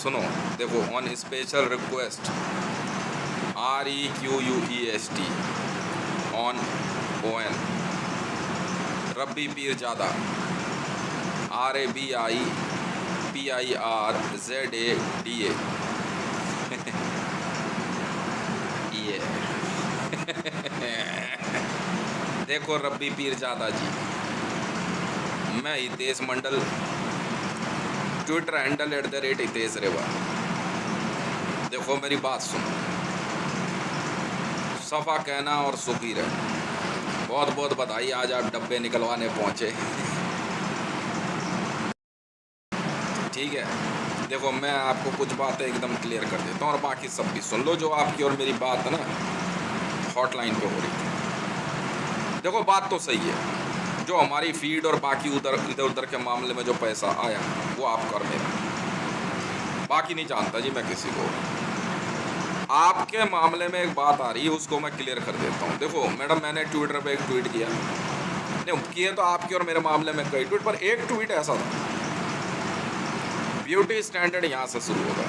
सुनो, देखो, on special request REQUEST on ON रब्बी पीर ज़्यादा RABIPIRZADA ये देखो रब्बी पीर ज़्यादा जी, मैं हितेश मंडल, ट्विटर हैंडल @हितेश रेवा। देखो मेरी बात सुनो, सफ़ा कहना और सुखी रहे। बहुत बहुत बधाई, आज आप डब्बे निकलवाने पहुँचे। ठीक है, देखो मैं आपको कुछ बातें एकदम क्लियर कर देता हूँ और बाकी सब भी सुन लो जो आपकी और मेरी बात है ना हॉटलाइन पे हो रही थी। देखो बात तो सही है, जो हमारी फीड और बाकी उधर इधर उधर के मामले में जो पैसा आया वो आपका और मेरा, बाकी नहीं जानता जी मैं किसी को। आपके मामले में एक बात आ रही है, उसको मैं क्लियर कर देता हूँ। देखो मैडम, मैंने ट्विटर पे एक ट्वीट किया, नहीं किए तो आपके और मेरे मामले में कई ट्वीट, पर एक ट्वीट ऐसा था, ब्यूटी स्टैंडर्ड यहाँ से शुरू होगा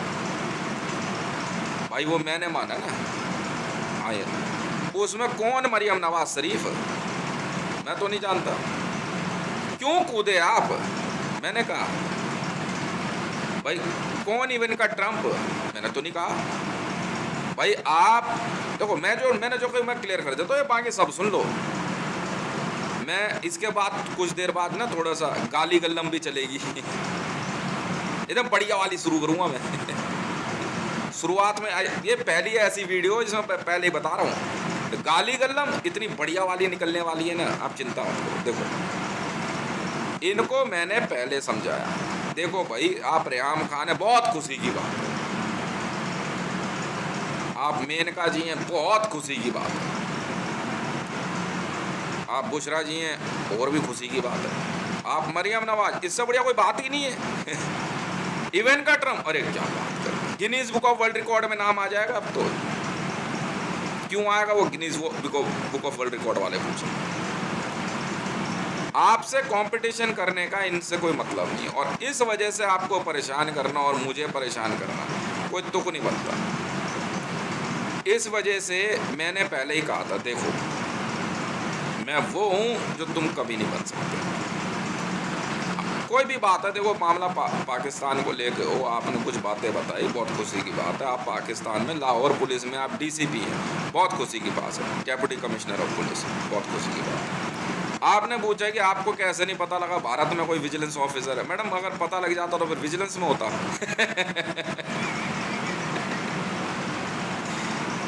भाई, वो मैंने माना ना। आए उसमें कौन मरियम नवाज शरीफ, मैं तो नहीं जानता। क्यों कूदे आप, मैंने कहा भाई कौन इवन का ट्रंप, मैंने तो नहीं कहा भाई। आप देखो मैंने जो कही मैं क्लियर कर देता हूँ, ये बाकी सब सुन लो। मैं इसके बाद कुछ देर बाद ना थोड़ा सा गाली गल्लम भी चलेगी, एकदम बढ़िया वाली शुरू करूंगा मैं। शुरुआत में ये पहली ऐसी वीडियो जिसमें पहले ही बता रहा हूँ, गाली गल्लम इतनी बढ़िया वाली निकलने वाली है ना, आप चिंता मत करो। देखो इनको मैंने पहले समझाया, देखो भाई आप रेहाम खान है, बहुत खुशी की बात है, आप मेनका जी हैं, बहुत खुशी की बात है, आप बुशरा जी हैं, और भी खुशी की बात है, आप मरियम नवाज, इससे बढ़िया कोई बात ही नहीं है। इवन का ट्रम्प, अरे क्या बात कर, Guinness book of world record में नाम आ जाएगा अब तो। क्यों आएगा वो Guinness book of world record वाले पूछे। आपसे कंपटीशन करने का इनसे कोई मतलब नहीं, और इस वजह से आपको परेशान करना और मुझे परेशान करना कोई तुक नहीं बनता। इस वजह से मैंने पहले ही कहा था, देखो मैं वो हूं जो तुम कभी नहीं बन सकते। कोई भी बात है, देखो मामला पाकिस्तान को लेकर वो आपने कुछ बातें बताई, बहुत खुशी की बात है। आप पाकिस्तान में लाहौर पुलिस में आप DCP हैं, बहुत खुशी की बात है, डेप्यूटी कमिश्नर ऑफ पुलिस, बहुत खुशी की बात है। आपने पूछा कि आपको कैसे नहीं पता लगा भारत में कोई विजिलेंस ऑफिसर है। मैडम अगर पता लग जाता तो फिर विजिलेंस में होता।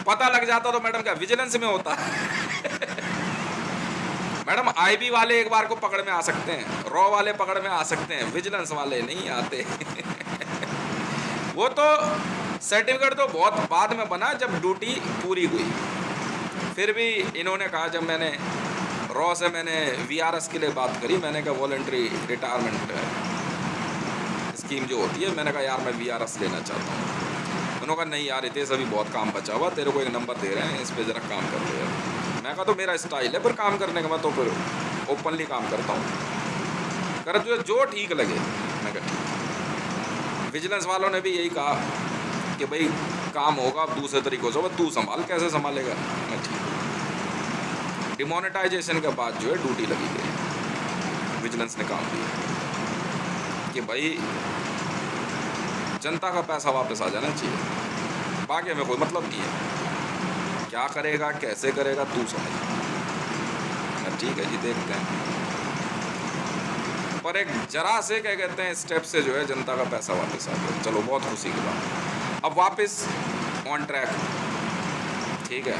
पता लग जाता तो मैडम क्या विजिलेंस में होता। मैडम IB वाले एक बार को पकड़ में आ सकते हैं, रॉ वाले पकड़ में आ सकते हैं, विजिलेंस वाले नहीं आते। वो तो सर्टिफिकेट तो बहुत बाद में बना जब ड्यूटी पूरी हुई। फिर भी इन्होंने कहा, जब मैंने रॉ से मैंने VRS के लिए बात करी, मैंने कहा वॉलंटरी रिटायरमेंट स्कीम जो होती है, मैंने कहा यार मैं VRS लेना चाहता हूँ। उन्होंने कहा नहीं यार इतेश अभी बहुत काम बचा हुआ, तेरे को एक नंबर दे रहे हैं, इस पर ज़रा काम कर ले। मैं कहा तो मेरा स्टाइल है फिर काम करने का, मैं तो फिर ओपनली काम करता हूँ। कर तुझे जो ठीक लगे। मैं कहा ठीक। विजिलेंस वालों ने भी यही कहा कि भाई काम होगा अब दूसरे तरीक़ों से, तू संभाल, कैसे संभालेगा। मैं ठीक। डिमोनेटाइजेशन के बाद जो है ड्यूटी लगी गई, विजिलेंस ने काम दिया कि भाई जनता का पैसा वापस आ जाना चाहिए, बाकी हमें कोई मतलब नहीं है, क्या करेगा कैसे करेगा तू समझ। ठीक है जी, देखते हैं। पर एक जरा से क्या कहते हैं स्टेप से जो है जनता का पैसा वापस आ गया, चलो बहुत खुशी की बात। अब वापस ऑन ट्रैक, ठीक है।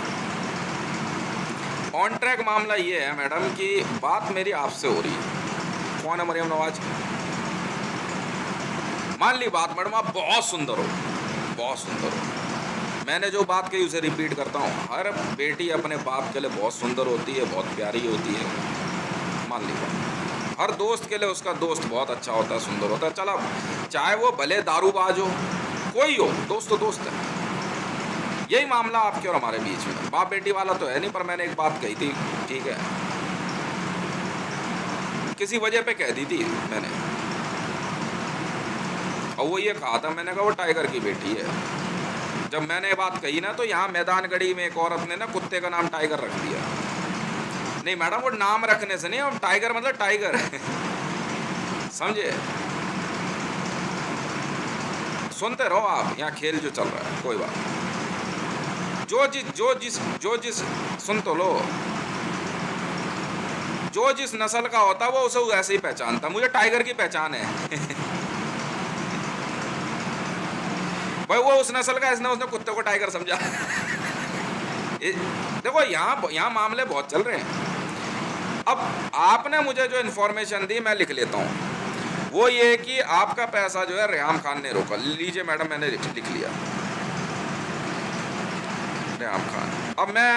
ऑन ट्रैक मामला ये है मैडम कि बात मेरी आपसे हो रही है, कौन है मरियम नवाज। मान ली बात मैडम आप बहुत सुंदर हो, बहुत सुंदर हो, मैंने जो बात कही उसे रिपीट करता हूँ, हर बेटी अपने बाप के लिए बहुत सुंदर होती है, बहुत प्यारी होती है। मान ली बात, हर दोस्त के लिए उसका दोस्त बहुत अच्छा होता है, सुंदर होता है। चलो चाहे वो भले दारूबाज हो, कोई हो, दोस्त तो दोस्त है। यही मामला आपके और हमारे बीच में, बाप बेटी वाला तो है नहीं, पर मैंने एक बात कही थी, ठीक है, किसी वजह पे कह दी थी मैंने। और वो ये कहा था, मैंने कहा वो टाइगर की बेटी है। जब मैंने ये बात कही ना, तो यहाँ मैदान गढ़ी में एक औरत ने ना कुत्ते का नाम टाइगर रख दिया। नहीं मैडम, वो नाम रखने से नहीं, अब टाइगर मतलब टाइगर समझे। सुनते रहो आप, यहाँ खेल जो चल रहा है, कोई बात नहीं। जो जिस सुन तो लो, जो जिस नस्ल का होता वो उसे ऐसे ही पहचानता। मुझे टाइगर की पहचान है भाई वो उस नस्ल का, इसने उसने कुत्ते को टाइगर समझा देखो यहाँ मामले बहुत चल रहे हैं। अब आपने मुझे जो इन्फॉर्मेशन दी मैं लिख लेता हूँ। वो ये कि आपका पैसा जो है रेहाम खान ने रोका। लीजिए मैडम, मैंने लिख लिया रेहाम खान। अब मैं,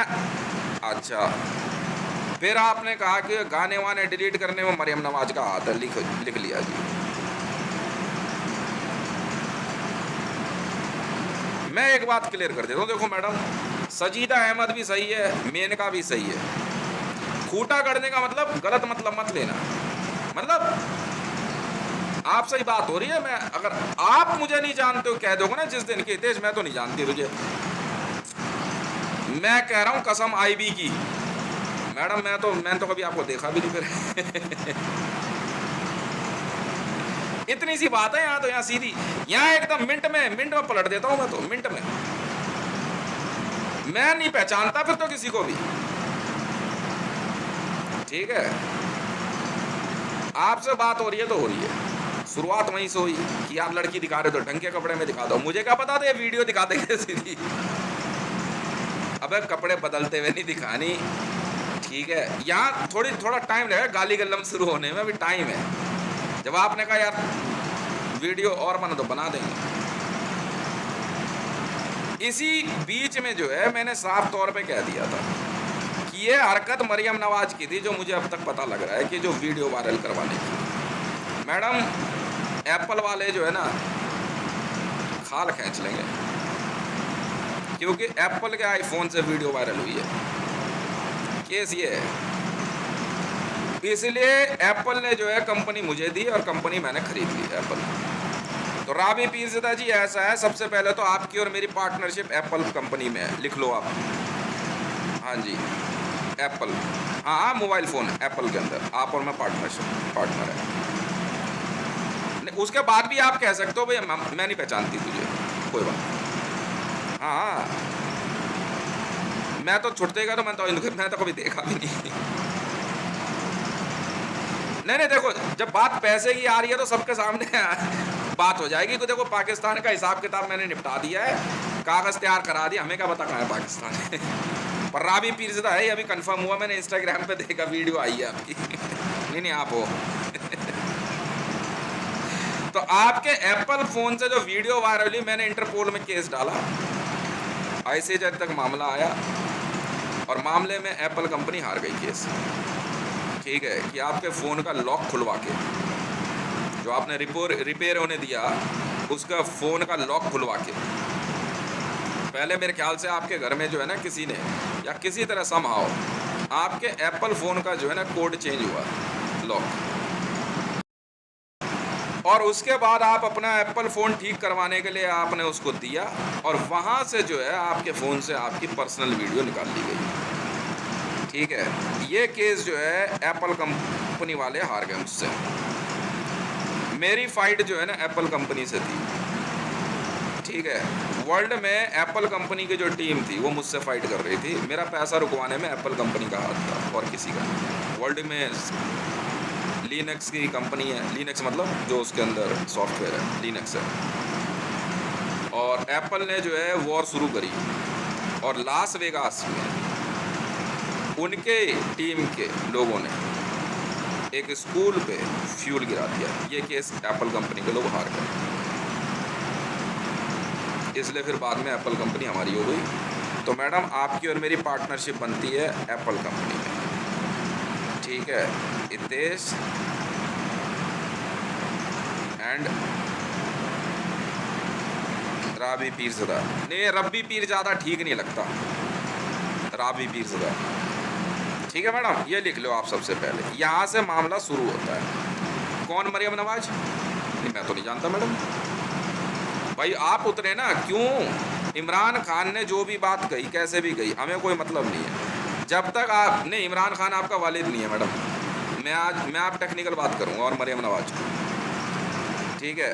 अच्छा, फिर आपने कहा कि गाने वाने डिलीट करने में मरियम नवाज का हाथ है। लिख लिया जी। मैं एक बात क्लियर कर देता हूँ। देखो मैडम, सजीदा अहमद भी सही है, मेनका भी सही है। खूटा करने का मतलब गलत मतलब मत लेना। मतलब आपसे ही बात हो रही है। मैं, अगर आप मुझे नहीं जानते हो कह दोगे ना जिस दिन की, हितेश मैं तो नहीं जानती तुझे, मैं कह रहा हूँ कसम आईबी की। मैडम मैंने तो कभी आपको देखा भी नहीं फिर इतनी सी बात है। यहाँ तो यहाँ सीधी, यहाँ एकदम मिनट में पलट देता हूँ मैं तो, मिनट में। मैं नहीं पहचानता फिर तो किसी को भी, ठीक है। आपसे बात हो रही है तो हो रही है। शुरुआत वहीं से हुई कि आप लड़की दिखा रहे हो तो ढंग के कपड़े में दिखा दो। मुझे क्या पता था ये वीडियो दिखा देंगे सीधी। अबे कपड़े बदलते हुए नहीं दिखानी, ठीक है। यहाँ थोड़ा टाइम लगेगा गाली गल्लम शुरू होने में, अभी टाइम है। जब आपने कहा यार वीडियो और बना तो बना देंगे। इसी बीच में जो है मैंने साफ तौर पे कह दिया था कि ये हरकत मरियम नवाज की थी, जो मुझे अब तक पता लग रहा है कि जो वीडियो वायरल करवाने की। मैडम एप्पल वाले जो है ना खाल खींच लेंगे, क्योंकि एप्पल के आईफोन से वीडियो वायरल हुई है। केस ये है, इसलिए एप्पल ने जो है कंपनी मुझे दी और कंपनी मैंने खरीद ली एप्पल। तो राबी पीरज़ादा जी ऐसा है, सबसे पहले तो आपकी और मेरी पार्टनरशिप एप्पल कंपनी में है, लिख लो आप। हाँ जी एप्पल, हाँ मोबाइल फ़ोन एप्पल के अंदर आप और मैं पार्टनर है। उसके बाद भी आप कह सकते हो भाई मैं नहीं पहचानती तुझे, कोई बात। हाँ मैं तो छुटते का, तो मैं तो कभी देखा भी नहीं। नहीं देखो, जब बात पैसे की आ रही है तो सबके सामने बात हो जाएगी। तो देखो पाकिस्तान का हिसाब किताब मैंने निपटा दिया है, कागज़ तैयार करा दिया, हमें क्या पता कहाँ है पाकिस्तान पर राबी पीरज़ादा है, अभी कंफर्म हुआ, मैंने इंस्टाग्राम पे देखा, वीडियो आई है आपकी नहीं आप हो तो आपके एप्पल फ़ोन से जो वीडियो वायरल हुई, मैंने इंटरपोल में केस डाला, ICJ तक मामला आया और मामले में एप्पल कंपनी हार गई केस, ठीक है। कि आपके फ़ोन का लॉक खुलवा के, जो आपने रिपेयर होने दिया, उसका फ़ोन का लॉक खुलवा के, पहले मेरे ख्याल से आपके घर में जो है ना किसी ने या किसी तरह समहाउ आपके एप्पल फ़ोन का जो है ना कोड चेंज हुआ लॉक, और उसके बाद आप अपना एप्पल फ़ोन ठीक करवाने के लिए आपने उसको दिया और वहाँ से जो है आपके फ़ोन से आपकी पर्सनल वीडियो निकाल ली गई, ठीक है। ये केस जो है एप्पल कंपनी वाले हार गए मुझसे। मेरी फाइट जो है ना एप्पल कंपनी से थी, ठीक है। वर्ल्ड में एप्पल कंपनी की जो टीम थी वो मुझसे फाइट कर रही थी। मेरा पैसा रुकवाने में एप्पल कंपनी का हाथ था और किसी का। वर्ल्ड में लिनक्स की कंपनी है, लिनक्स मतलब जो उसके अंदर सॉफ्टवेयर है, लिनक्स है। और एप्पल ने जो है वॉर शुरू करी और लास वेगास में उनके टीम के लोगों ने एक स्कूल पे फ्यूल गिरा दिया। ये केस एप्पल कंपनी के लोग हार गए, इसलिए फिर बाद में एप्पल कंपनी हमारी हो गई। तो मैडम आपकी और मेरी पार्टनरशिप बनती है एप्पल कंपनी में, ठीक है। हितेश एंड राबी पीरज़ादा, नहीं रब्बी पीरज़ादा ठीक नहीं लगता, राबी पीरज़ादा, ठीक है मैडम। ये लिख लो आप सबसे पहले, यहाँ से मामला शुरू होता है। कौन मरियम नवाज? नहीं मैं तो नहीं जानता मैडम। भाई आप उतरे ना, क्यों? इमरान खान ने जो भी बात कही, कैसे भी कही, हमें कोई मतलब नहीं है। जब तक आप नहीं, इमरान खान आपका वालिद नहीं है मैडम। मैं आप टेक्निकल बात करूंगा, और मरियम नवाज, ठीक है।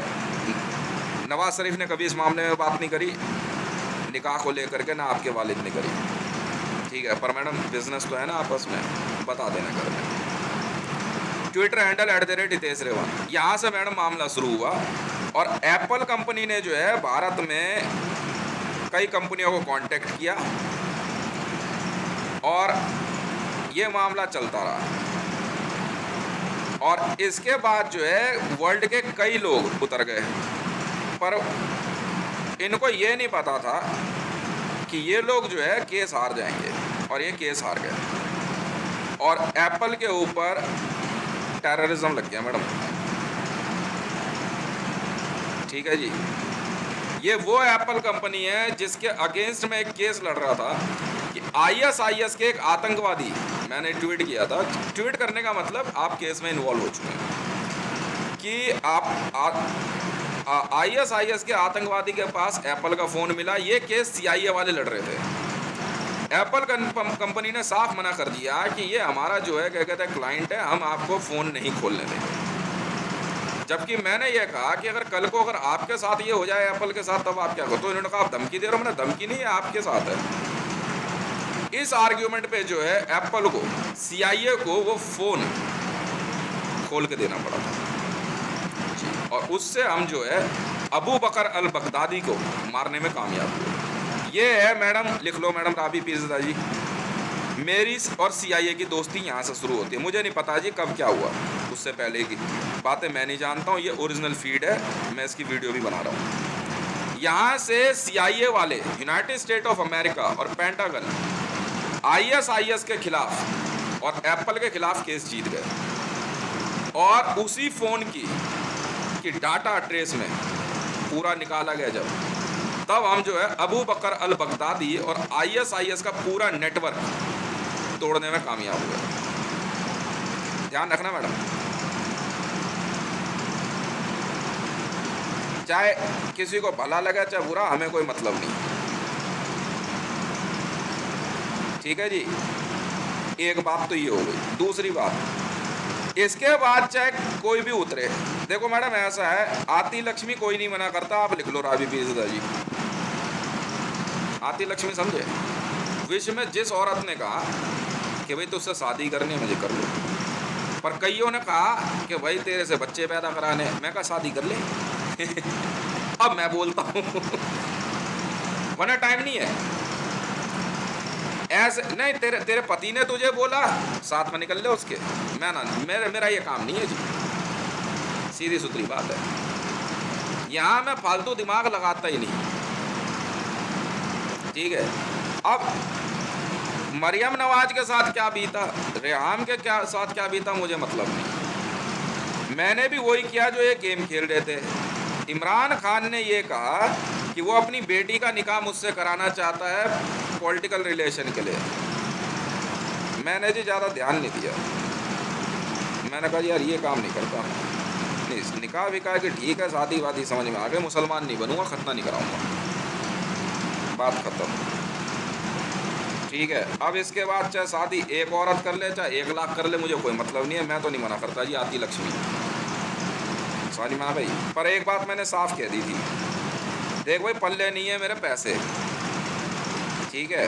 नवाज शरीफ ने कभी इस मामले में बात नहीं करी निकाह को लेकर के, ना आपके वालिद ने करी, ठीक है। पर मैडम बिजनेस तो है ना आपस में, बता देना घर में। ट्विटर हैंडल @हितेश रेवान, यहाँ से मैडम मामला शुरू हुआ। और एप्पल कंपनी ने जो है भारत में कई कंपनियों को कांटेक्ट किया और ये मामला चलता रहा। और इसके बाद जो है वर्ल्ड के कई लोग उतर गए, पर इनको ये नहीं पता था कि ये लोग जो है केस हार जाएंगे, और ये केस हार गए। और एप्पल के ऊपर टेररिज्म लग गया मैडम, ठीक है जी। ये वो एप्पल कंपनी है जिसके अगेंस्ट में एक केस लड़ रहा था कि ISIS के एक आतंकवादी, मैंने ट्वीट किया था, ट्वीट करने का मतलब आप केस में इन्वॉल्व हो चुके हैं, कि आप ISIS के आतंकवादी के पास एप्पल का फ़ोन मिला। ये केस CIA वाले लड़ रहे थे। एप्पल कंपनी ने साफ मना कर दिया कि ये हमारा जो है क्या कहते हैं क्लाइंट है, हम आपको फ़ोन नहीं खोलने देंगे। जबकि मैंने ये कहा कि अगर कल को अगर आपके साथ ये हो जाए एप्पल के साथ, तब आप क्या करो? तो इन्होंने कहा आप धमकी दे रहे हो। मैंने धमकी नहीं है, आपके साथ है। इस आर्ग्यूमेंट पे जो है एप्पल को, CIA को वो फ़ोन खोल के देना पड़ा था, और उससे हम जो है अबू बकर अल बगदादी को मारने में कामयाब हुए। ये है मैडम, लिख लो मैडम, राबी पीरज़ादा जी। मेरी और CIA की दोस्ती यहाँ से शुरू होती है। मुझे नहीं पता जी कब क्या हुआ, उससे पहले की बातें मैं नहीं जानता हूँ। ये ओरिजिनल फीड है, मैं इसकी वीडियो भी बना रहा हूँ। यहाँ से CIA वाले यूनाइटेड स्टेट ऑफ अमेरिका और पेंटागन ISIS के खिलाफ और एप्पल के खिलाफ केस जीत गए। और उसी फ़ोन की डाटा ट्रेस में पूरा निकाला गया जब, तब हम जो है अबू बकर अल बगदादी और ISIS का पूरा नेटवर्क तोड़ने में कामयाब हुए। ध्यान रखना मैडम, चाहे किसी को भला लगे चाहे बुरा, हमें कोई मतलब नहीं, ठीक है जी। एक बात तो ये हो गई। दूसरी बात, इसके बाद चाहे कोई भी उतरे, देखो मैडम ऐसा है, आती लक्ष्मी कोई नहीं मना करता। आप लिख लो राबी पीरज़ादा जी, आती लक्ष्मी समझे। विश्व में जिस औरत ने कहा कि भाई तुझसे शादी करनी है, मुझे कर लो, पर कईयों ने कहा कि भाई तेरे से बच्चे पैदा कराने, मैं कहा शादी कर ले। अब मैं बोलता हूँ वरना टाइम नहीं है। ऐसे नहीं, तेरे पति ने तुझे बोला, साथ में निकल ले उसके। मैं ना, मेरा ये काम नहीं है जी, सीधी सुथरी बात है। यहाँ मैं फालतू दिमाग लगाता ही नहीं, ठीक है। अब मरियम नवाज के साथ क्या बीता, रेहाम के साथ क्या बीता, मुझे मतलब नहीं। मैंने भी वही किया जो ये गेम खेल रहे थे। इमरान खान ने ये कहा कि वो अपनी बेटी का निकाह मुझसे कराना चाहता है पॉलिटिकल रिलेशन के लिए। मैंने जी ज़्यादा ध्यान नहीं दिया। मैंने कहा यार ये काम नहीं करता, नहीं, निकाह विकाह के ठीक है, शादी वादी समझ में आ गए, मुसलमान नहीं बनूंगा, खतना नहीं कराऊंगा, बात खत्म, ठीक है। अब इसके बाद चाहे शादी एक औरत कर ले चाहे 1 लाख कर ले, मुझे कोई मतलब नहीं है, मैं तो नहीं मना करता जी। आती लक्ष्मी, सॉरी माँ भाई, पर एक बात मैंने साफ कह दी थी, देख भाई पल्ले नहीं है मेरे पैसे, ठीक है,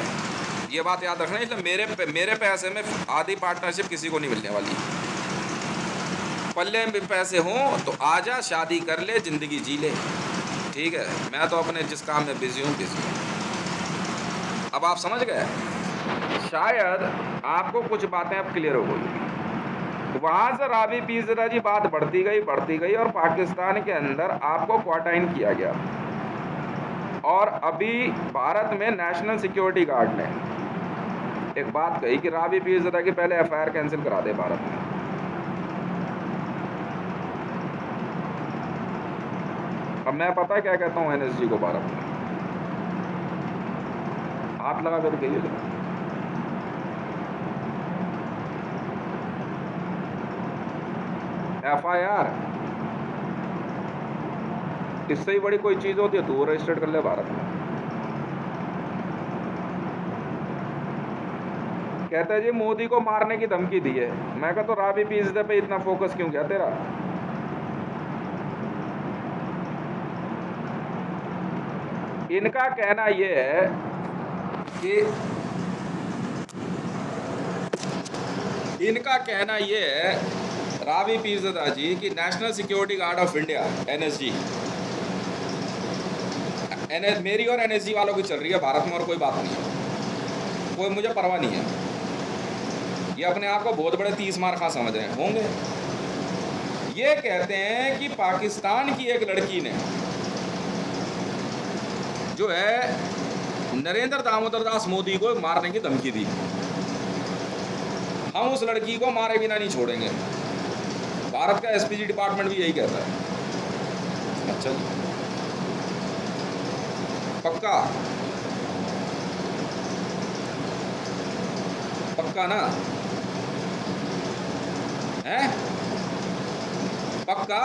ये बात याद रखना। इसलिए मेरे पैसे में आधी पार्टनरशिप किसी को नहीं मिलने वाली। पल्ले में पैसे हों तो आजा, शादी कर ले, ज़िंदगी जी ले, ठीक है। मैं तो अपने जिस काम में बिजी हूँ। अब आप समझ गए, शायद आपको कुछ बातें अब क्लियर हो गई। वहाँ से राबी पीरज़ादा जी बात बढ़ती गई और पाकिस्तान के अंदर आपको क्वारंटाइन किया गया। और अभी भारत में नेशनल सिक्योरिटी गार्ड ने एक बात कही कि राबी पीरज़ादा की पहले FIR कैंसिल करा दे भारत में। अब मैं पता क्या कहता हूँ NSG को, भारत में हाथ लगा कर कहिए, FIR इससे ही बड़ी कोई चीज़ होती है तो वो रजिस्टर्ड कर ले भारत में। कहता है जी मोदी को मारने की धमकी दी है। मैं कहा तो रावी पीज़दे पे इतना फोकस क्यों किया तेरा? इनका कहना ये है कि रावी पीरज़ादा जी कि national security guard of India NSG, मेरी और एनएसजी वालों की चल रही है भारत में, और कोई बात नहीं है, कोई मुझे परवाह नहीं है। ये अपने आप को बहुत बड़े 30 मार खा समझ रहे होंगे। ये कहते हैं कि पाकिस्तान की एक लड़की ने जो है नरेंद्र दामोदर दास मोदी को मारने की धमकी दी। हम उस लड़की को मारे बिना नहीं छोड़ेंगे। भारत का एसपीजी डिपार्टमेंट भी यही कहता है। अच्छा पक्का पक्का ना है? पक्का?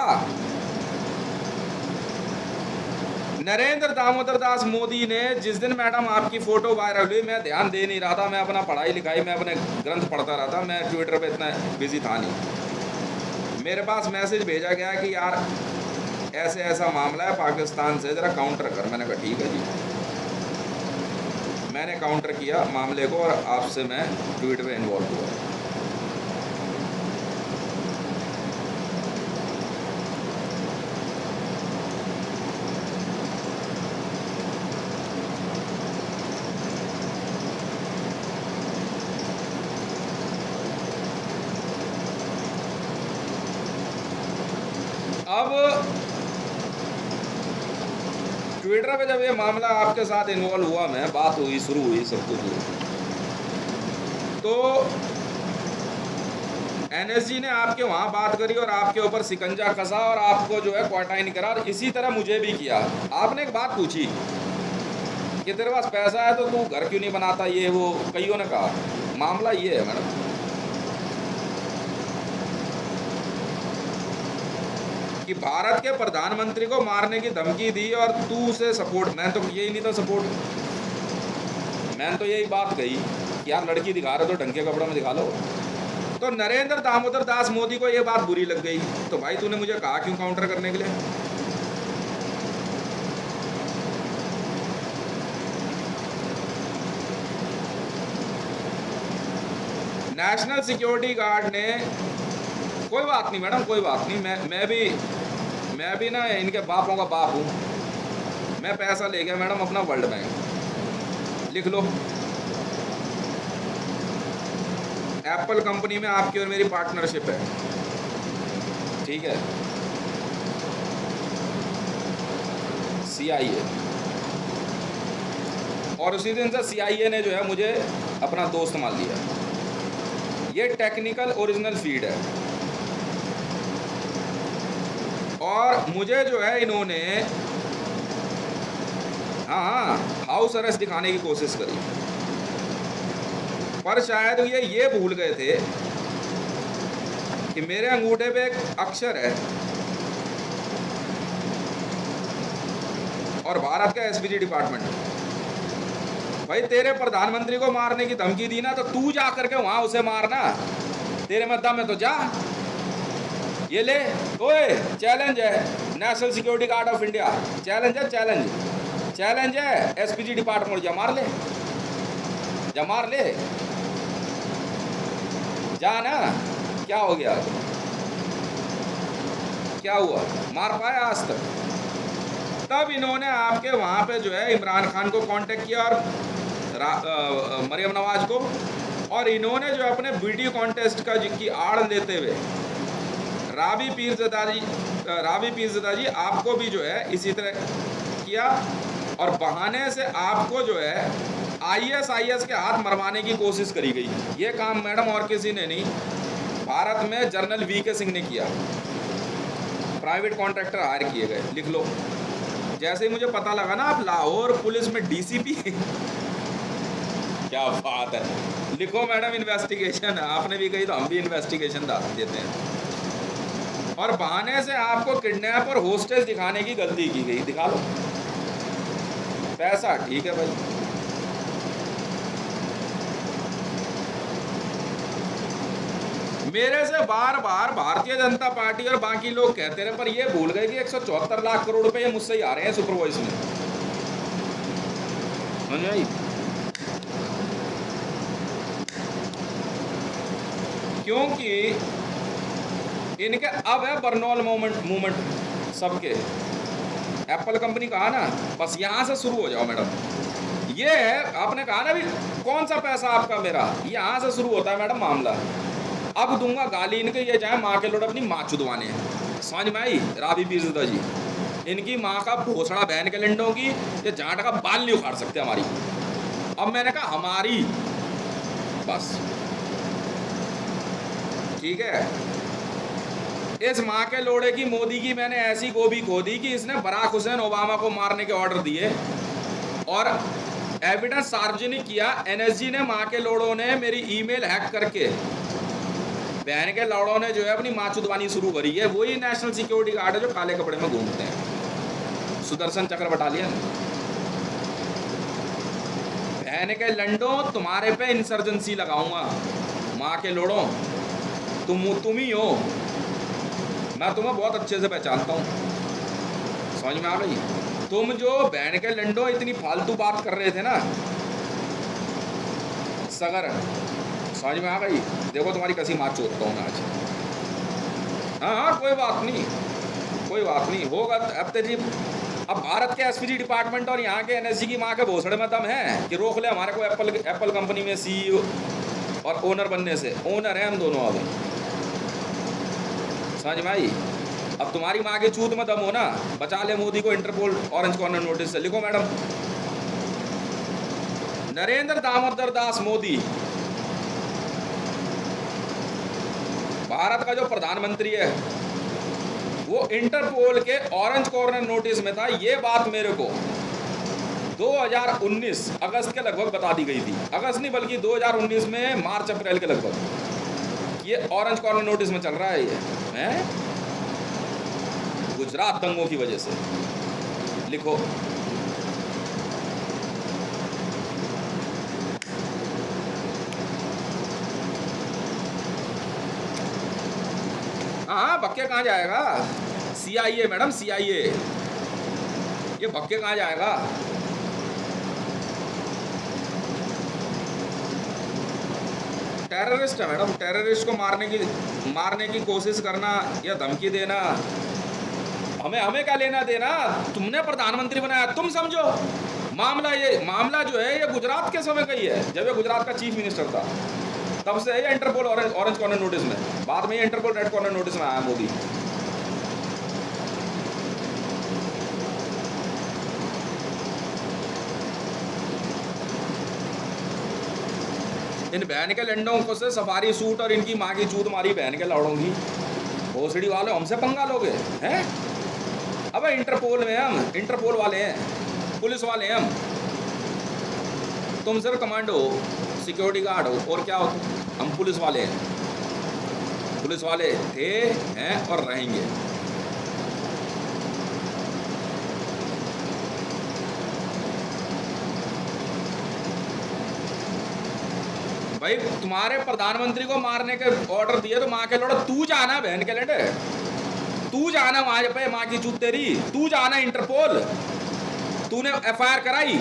नरेंद्र दामोदर दास मोदी ने जिस दिन मैडम आपकी फोटो वायरल हुई, मैं ध्यान दे नहीं रहा था, मैं अपना पढ़ाई लिखाई में अपने ग्रंथ पढ़ता रहा था, मैं ट्विटर पे इतना बिजी था नहीं। मेरे पास मैसेज भेजा गया कि यार ऐसे ऐसा मामला है पाकिस्तान से, ज़रा काउंटर कर। मैंने कहा ठीक है जी। मैंने काउंटर किया मामले को और आपसे मैं ट्वीट पे इन्वॉल्व हुआ। अब ट्विटर पे जब ये मामला आपके साथ इन्वॉल्व हुआ, मैं बात हुई, शुरू हुई, सब कुछ हुई, तो एनएसजी ने आपके वहाँ बात करी और आपके ऊपर सिकंजा कसा और आपको जो है क्वारंटाइन करा। और इसी तरह मुझे भी किया। आपने एक बात पूछी कि तेरे पास पैसा है तो तू घर क्यों नहीं बनाता, ये वो कईयों ने कहा। मामला ये है मैडम कि भारत के प्रधानमंत्री को मारने की धमकी दी और तू उसे सपोर्ट। मैं तो यही नहीं था सपोर्ट, मैंने तो यही बात कही कि यार लड़की दिखा रहे तो ढंग के कपड़ों में दिखा लो। तो नरेंद्र दामोदर दास मोदी को ये बात बुरी लग गई, तो भाई तूने मुझे कहा क्यों काउंटर करने के लिए? नेशनल सिक्योरिटी गार्ड ने, कोई बात नहीं मैडम, कोई बात नहीं, मैं भी ना इनके बापों का बाप हूँ। मैं पैसा ले गया मैडम अपना वर्ल्ड बैंक, लिख लो। एप्पल कंपनी में आपकी और मेरी पार्टनरशिप है, ठीक है। CIA, और उसी दिन से CIA ने जो है मुझे अपना दोस्त मान लिया। ये टेक्निकल ओरिजिनल फीड है। और मुझे जो है इन्होंने हाँ हाउस अरेस्ट दिखाने की कोशिश करी, पर शायद ये भूल गए थे कि मेरे अंगूठे पे एक अक्षर है और भारत का एसपीजी डिपार्टमेंट। भाई तेरे प्रधानमंत्री को मारने की धमकी दी ना, तो तू जा करके वहां उसे मारना। तेरे में दम है तो जा, ये ले। ओए चैलेंज है national security guard of India, challenge है, चैलेंज है एसपीजी डिपार्टमेंट। जा मार ले, जा मार ले, जा ना। क्या हो गया, क्या हुआ, मार पाया आज तक? तब इन्होंने आपके वहाँ पे जो है इमरान खान को कांटेक्ट किया और मरियम नवाज को, और इन्होंने जो अपने वीडियो कॉन्टेस्ट का की आड़ लेते हुए रावी पीरज़ादा जी आपको भी जो है इसी तरह किया, और बहाने से आपको जो है ISIS के हाथ मरवाने की कोशिश करी गई। ये काम मैडम और किसी ने नहीं, भारत में जनरल VK सिंह ने किया। प्राइवेट कॉन्ट्रैक्टर हायर किए गए, लिख लो। जैसे ही मुझे पता लगा ना आप लाहौर पुलिस में DCP क्या बात है, लिखो मैडम इन्वेस्टिगेशन। आपने भी कही तो हम भी इन्वेस्टिगेशन देते हैं। और बहाने से आपको किडनैप और होस्टेज दिखाने की गलती की गई, दिखा लो पैसा, ठीक है भाई। मेरे से बार बार भारतीय जनता पार्टी और बाकी लोग कहते रहे, पर ये भूल गए कि 174 लाख करोड़ रुपए ये मुझसे ही आ रहे हैं सुपरवाइज में, समझ में आई? क्योंकि इनके अब है बर्नौल मूवमेंट सबके। एप्पल कंपनी कहा ना, बस यहाँ से शुरू हो जाओ मैडम। ये है, आपने कहा ना भी कौन सा पैसा आपका मेरा, यहाँ से शुरू होता है मैडम मामला। अब दूंगा गाली इनके, ये जाए माँ के लोड अपनी माँ चुदवाने, समझ में आई? राबी पीरज़ादा जी, इनकी माँ का भोसड़ा बहन के लंडों की, ये जाट का बाल नहीं उखाड़ सकते हमारी। अब मैंने कहा हमारी, बस ठीक है। इस माँ के लोड़े की मोदी की मैंने ऐसी गोभी खो दी कि इसने बराक हुसैन ओबामा को मारने के ऑर्डर दिए और एविडेंस सार्वजनिक किया। एनएसजी ने, माँ के लोड़ों ने मेरी ईमेल हैक करके बहन के लोड़ों ने जो है अपनी माँ चुदवानी शुरू करी है। वही नेशनल सिक्योरिटी गार्ड है जो काले कपड़े में घूमते हैं, सुदर्शन चक्र बटालियन। बहन के लंडों, तुम्हारे पे इंसर्जेंसी लगाऊंगा, माँ के लोड़ों, तुम ही हो। मैं तुम्हें बहुत अच्छे से पहचानता हूँ, समझ में आ गई? तुम जो बहन के लंडो इतनी फालतू बात कर रहे थे ना सगर, समझ में आ गई? देखो तुम्हारी कसी मार चोटता हूँ मैं आज। हाँ हाँ, कोई बात नहीं, कोई बात नहीं, होगा। अब तेजी, अब भारत के एसपीजी डिपार्टमेंट और यहाँ के एनएसजी की माँ के भोसड़े में दम है कि रोक ले हमारे को एप्पल कंपनी में सीईओ और ओनर बनने से। ओनर है हम दोनों अब, समझ में आई? अब तुम्हारी माँ के चूत में दम हो ना, बचा ले मोदी को इंटरपोल ऑरेंज कॉर्नर नोटिस से। लिखो मैडम, नरेंद्र दामोदर दास मोदी भारत का जो प्रधानमंत्री है, वो इंटरपोल के ऑरेंज कॉर्नर नोटिस में था। ये बात मेरे को 2019 अगस्त के लगभग बता दी गई थी। अगस्त नहीं बल्कि 2019 में मार्च अप्रैल के लगभग ये ऑरेंज कॉर्नर नोटिस में चल रहा है। ये है गुजरात दंगों की वजह से। लिखो, हाँ, भक्के कहाँ जाएगा? CIA madam, CIA. ये भक्के कहाँ जाएगा? टेररिस्ट है मैडम। टेररिस्ट को मारने की कोशिश करना या धमकी देना, हमें क्या लेना देना? तुमने प्रधानमंत्री बनाया, तुम समझो। मामला जो है ये गुजरात के समय का ही है, जब ये गुजरात का चीफ मिनिस्टर था, तब से है ये इंटरपोल ऑरेंज कॉर्नर नोटिस में। बाद में ये इंटरपोल रेड कॉर्नर नोटिस में आया मोदी। इन बहन के लंडों को से सफारी सूट और इनकी माँ की चूत मारी बहन के लौड़ों की। भोसड़ी वाले हमसे पंगा लोगे हैं? अबे इंटरपोल में हम इंटरपोल वाले हैं, पुलिस वाले हैं हम। तुम सिर्फ कमांडो हो, सिक्योरिटी गार्ड हो, और क्या हो? हम पुलिस वाले हैं। पुलिस वाले थे, हैं और रहेंगे। भाई तुम्हारे प्रधानमंत्री को मारने के ऑर्डर दिए तो माँ के लोड़ा तू जाना, बहन के लड़े तू जाना वहां पे, माँ की चूत तेरी, तू जाना इंटरपोल। तूने एफआईआर कराई?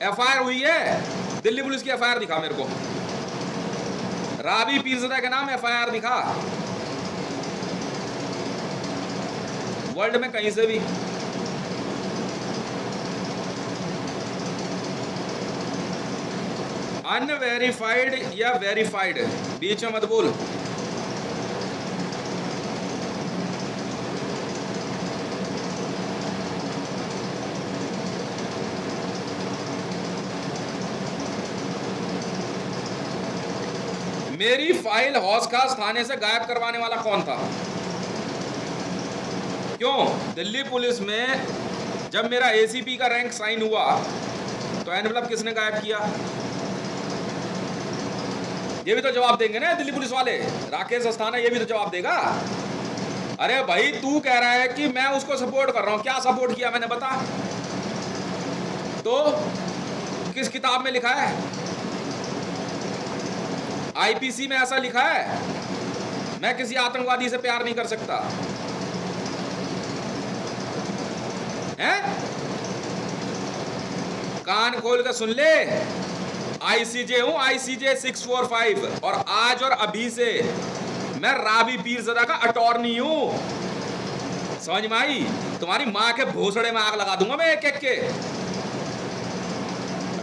एफआईआर हुई है? दिल्ली पुलिस की एफआईआर दिखा मेरे को। राबी पीरज़ादा के नाम एफआईआर दिखा, वर्ल्ड में कहीं से भी। अनवेरिफाइड या वेरीफाइड, बीच में मत बोल। मेरी फाइल हौस खास थाने से गायब करवाने वाला कौन था? क्यों? दिल्ली पुलिस में जब मेरा एसीपी का रैंक साइन हुआ तो एनवलप किसने गायब किया? ये भी तो जवाब देंगे ना दिल्ली पुलिस वाले। राकेश अस्थाना ये भी तो जवाब देगा। अरे भाई तू कह रहा है कि मैं उसको सपोर्ट कर रहा हूं, क्या सपोर्ट किया मैंने बता तो? किस किताब में लिखा है? आईपीसी में ऐसा लिखा है मैं किसी आतंकवादी से प्यार नहीं कर सकता है? कान खोल कर सुन ले, आईसीजे हूं, आईसीजे 645, और आज और अभी से मैं रावी पीरज़ादा का अटॉर्नी हूं, समझ में आई? तुम्हारी मां के भोसड़े में आग लगा दूंगा मैं एक एक के।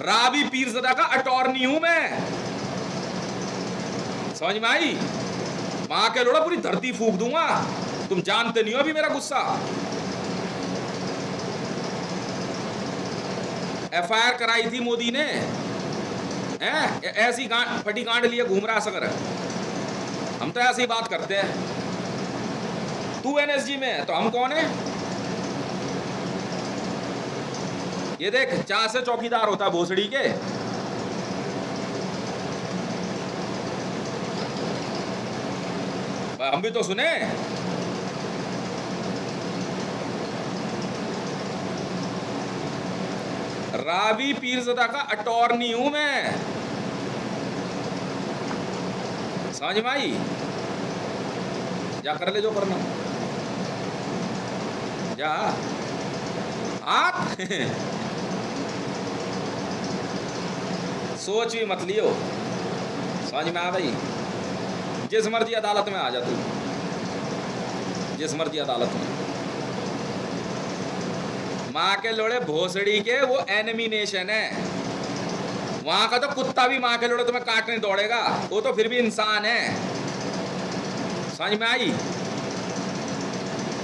रावी पीरज़ादा का अटॉर्नी हूं मैं, समझ में आई? मां के लोड़ा पूरी धरती फूंक दूंगा, तुम जानते नहीं हो अभी मेरा गुस्सा। एफआईआर कराई थी मोदी ने, हैं? ऐसी फटी गांड लिए घूम रहा सकर, हम तो ऐसी बात करते हैं। तू एनएसजी में है तो हम कौन है? ये देख, चाह से चौकीदार होता है भोसड़ी के। हम भी तो सुने। रावी पीरज़ादा का अटॉर्नी हूं मैं, समझ में आई? जा कर ले जो करना, जा हाथ सोच भी मत लियो, समझ में आ भाई? जिस मर्जी अदालत में आ जा तू, जिस मर्जी अदालत में। माँ के लोड़े भोसड़ी के वो एनिमी नेशन है, वहां का तो कुत्ता भी माँ के लोड़े तुम्हें काटने दौड़ेगा, वो तो फिर भी इंसान है, समझ में आई?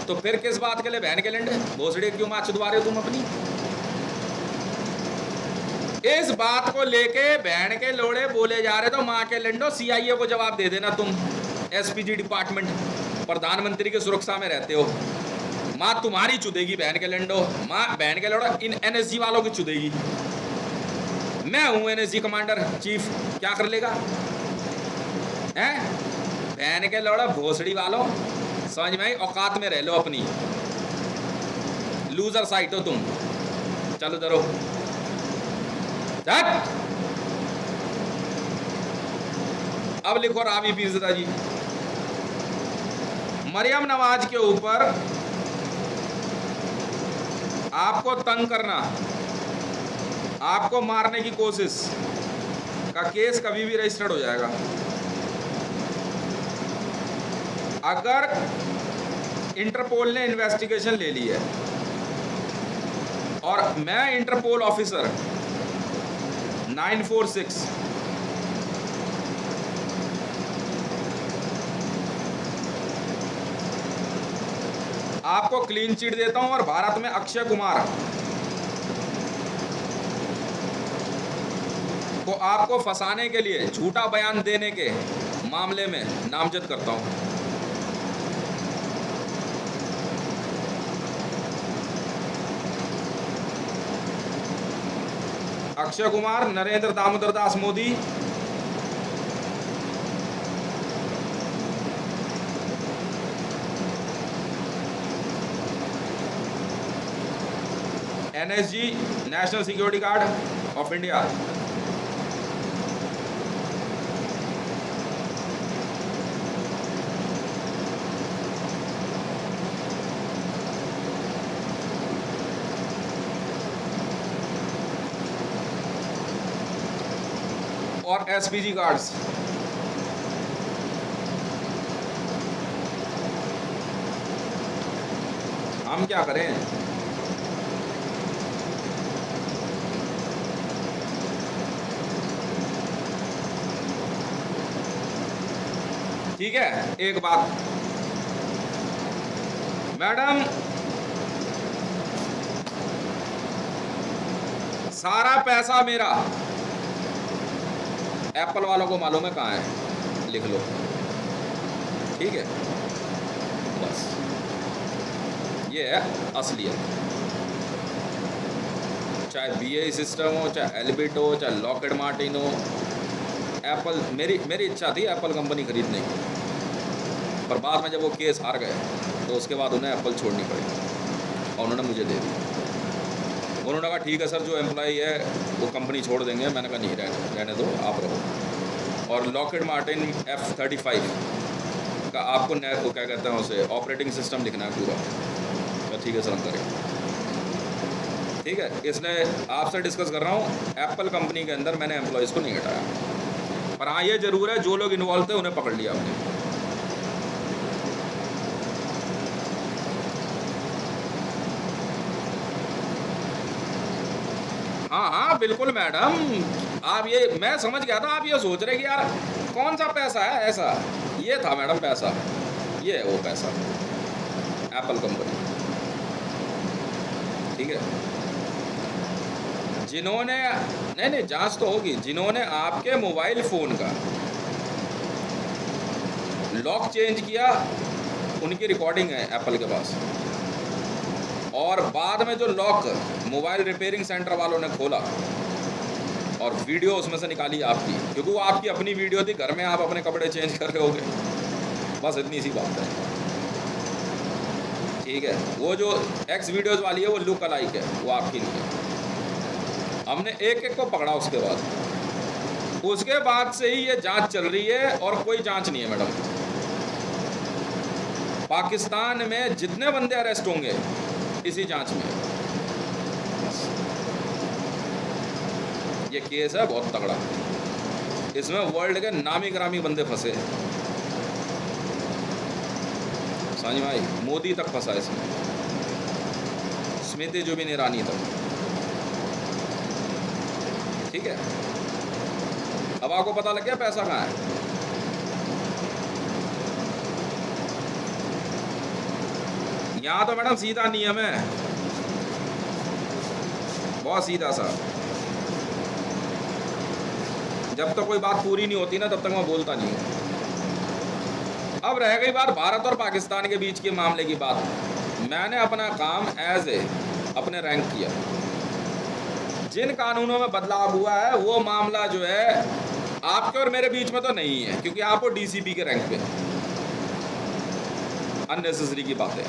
तो फिर किस बात के लिए बहन के लंडे भोसड़ी क्यों माँ चुदवा रहे हो तुम अपनी? इस बात को लेके बहन के लोड़े बोले जा रहे, तो माँ के लंडो सीआईए को जवाब दे देना। तुम एसपीजी डिपार्टमेंट, प्रधानमंत्री की सुरक्षा में रहते हो, माँ तुम्हारी चुदेगी बहन के लंडो, माँ बहन के लोड़ा इन एनएसजी वालों की चुदेगी। मैं हूं एनएसजी कमांडर चीफ, क्या कर लेगा? हैं? बहन के लोड़ा भोसड़ी वालों, समझ में आई? औकात में रह लो अपनी, लूजर साइट हो तुम। चलो डरो, अब लिखो रावी पीरज़ादा जी, मरियम नवाज के ऊपर आपको तंग करना, आपको मारने की कोशिश का केस कभी भी रजिस्टर्ड हो जाएगा। अगर इंटरपोल ने इन्वेस्टिगेशन ले ली है और मैं इंटरपोल ऑफिसर 946 आपको क्लीन चिट देता हूं और भारत में अक्षय कुमार को आपको फंसाने के लिए झूठा बयान देने के मामले में नामजद करता हूं। Akshay Kumar, Narendra Damodar Das Modi, NSG, national security guard of India, और एसपीजी गार्ड्स। हम क्या करें? ठीक है, एक बात मैडम, सारा पैसा मेरा एप्पल वालों को मालूम है कहाँ है, लिख लो, ठीक है? बस ये है असलियत। चाहे BAE सिस्टम हो, चाहे एल्बिट हो, चाहे लॉकहेड मार्टिन हो, एप्पल, मेरी इच्छा थी एप्पल कंपनी खरीदने की, पर बाद में जब वो केस हार गए तो उसके बाद उन्हें एप्पल छोड़नी पड़ी और उन्होंने मुझे दे दी। उन्होंने कहा ठीक है सर, जो एम्प्लॉई है वो कंपनी छोड़ देंगे। मैंने कहा नहीं, रहने दो, आप रहो। और लॉकहीड मार्टिन F-35 का आपको वो क्या कहते हैं उसे ऑपरेटिंग सिस्टम लिखना है पूरा। तो ठीक है सर, हम करेंगे। ठीक है, इसलिए आपसे डिस्कस कर रहा हूँ, एप्पल कंपनी के अंदर मैंने एम्प्लॉयज़ को नहीं हटाया। पर हाँ, ये ज़रूर है जो लोग इन्वॉल्व थे उन्हें पकड़ लिया आपने। हाँ हाँ बिल्कुल मैडम, आप ये, मैं समझ गया था आप ये सोच रहे कि यार कौन सा पैसा है ऐसा। ये था मैडम पैसा, ये है वो पैसा, एप्पल कंपनी। ठीक है, जिन्होंने, नहीं जांच तो होगी, जिन्होंने आपके मोबाइल फ़ोन का लॉक चेंज किया उनकी रिकॉर्डिंग है एप्पल के पास। और बाद में जो लॉक मोबाइल रिपेयरिंग सेंटर वालों ने खोला और वीडियो उसमें से निकाली आपकी, क्योंकि वो आपकी अपनी वीडियो थी, घर में आप अपने कपड़े चेंज कर रहे होगे, बस इतनी सी बात है। ठीक है, वो जो एक्स वीडियोज़ वाली है वो लुक अलाइक है, वो आपकी नहीं है। हमने एक एक को पकड़ा उसके बाद से ही ये जांच चल रही है और कोई जांच नहीं है मैडम। पाकिस्तान में जितने बंदे अरेस्ट होंगे इसी जांच में। ये केस है बहुत तगड़ा, इसमें वर्ल्ड के नामी ग्रामी बंदे फंसे। समझ में आई? मोदी तक फंसा इसमें, स्मृति जुबिन ईरानी तक। ठीक है, अब आपको पता लग गया पैसा कहाँ है। यहाँ तो मैडम सीधा नियम है, बहुत सीधा सा। जब तक कोई बात पूरी नहीं होती ना तब तक मैं बोलता नहीं हूँ। अब रह गई बात भारत और पाकिस्तान के बीच के मामले की बात, मैंने अपना काम एज ए अपने रैंक किया। जिन कानूनों में बदलाव हुआ है वो मामला जो है आपके और मेरे बीच में तो नहीं है, क्योंकि आप वो डीसीपी के रैंक पे। अननेसेसरी की बातें,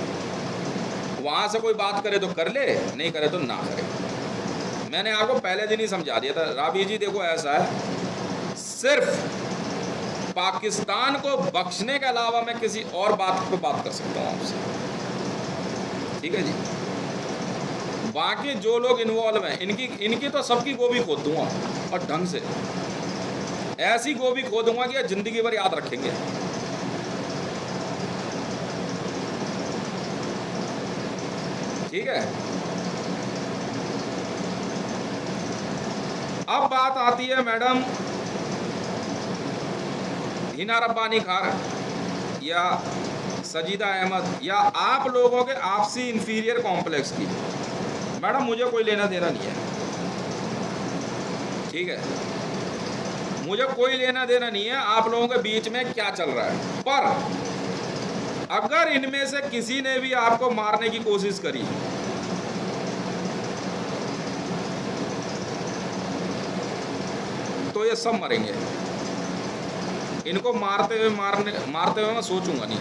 वहाँ से कोई बात करे तो कर ले, नहीं करे तो ना करे। मैंने आपको पहले दिन ही समझा दिया था, राबी जी देखो ऐसा है, सिर्फ पाकिस्तान को बख्शने के अलावा मैं किसी और बात पे बात कर सकता हूँ आपसे। ठीक है जी, बाकी जो लोग इन्वॉल्व हैं इनकी तो सबकी गोभी खोद दूंगा, और ढंग से ऐसी गोभी खोदूंगा कि जिंदगी भर याद रखेंगे। ठीक है, अब बात आती है मैडम हिना रब्बानी खान या सजीदा अहमद या आप लोगों के आपसी इंफीरियर कॉम्प्लेक्स की। मैडम मुझे कोई लेना देना नहीं है, ठीक है, मुझे कोई लेना देना नहीं है आप लोगों के बीच में क्या चल रहा है। पर अगर इनमें से किसी ने भी आपको मारने की कोशिश करी तो ये सब मरेंगे। इनको मारते हुए मैं सोचूंगा नहीं।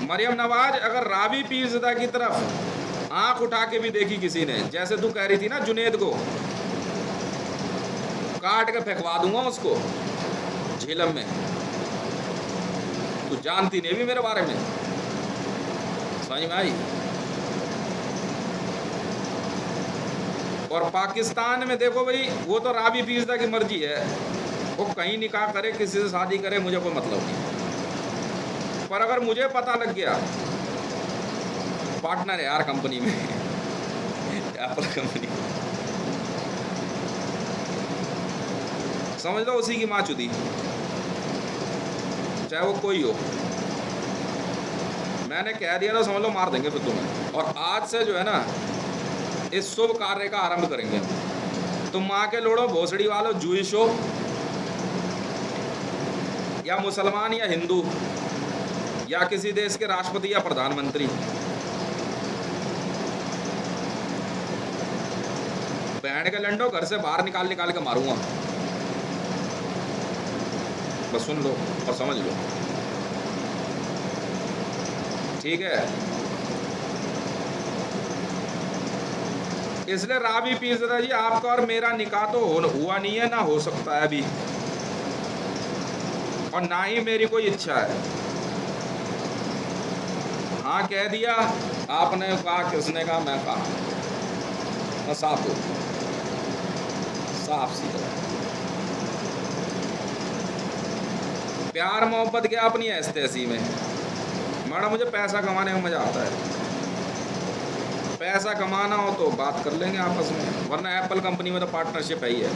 मरियम नवाज अगर रावी पीरज़दा की तरफ आंख उठा के भी देखी किसी ने, जैसे तू कह रही थी ना जुनेद को, काट के फेंकवा दूंगा उसको झेलम में। तू जानती नहीं भी मेरे बारे में, समझ में आई? और पाकिस्तान में देखो भाई, वो तो रावी पीरज़दा की मर्जी है, वो कहीं निकाह करे, किसी से शादी करे, मुझे कोई मतलब नहीं। पर अगर मुझे पता लग गया पार्टनर है यार कंपनी में एप्पल कंपनी, समझ लो उसी की माँ चुदी, चाहे वो कोई हो। मैंने कह दिया तो समझ लो मार देंगे फिर तुम्हें। और आज से जो है ना इस शुभ कार्य का आरंभ करेंगे। तुम माँ के लोड़ो भोसड़ी वालों, जूइश हो या मुसलमान या हिंदू या किसी देश के राष्ट्रपति या प्रधानमंत्री, बहन के लंडो घर से बाहर निकाल के मारूंगा। बस सुन लो और समझ लो। ठीक है। इसलिए राबी पीरज़ादा जी, आपका और मेरा निकाह तो हुआ नहीं है, ना हो सकता है अभी, और ना ही मेरी कोई इच्छा है। हाँ कह दिया आपने, कहा किसने कहा, मैं कहा, बस साफ हो, साफ सीधा। प्यार मोहब्बत क्या अपनी ऐसी तैसी में, मैडम मुझे पैसा कमाने में मज़ा आता है। पैसा कमाना हो तो बात कर लेंगे आपस में, वरना एप्पल कंपनी में तो पार्टनरशिप है ही है।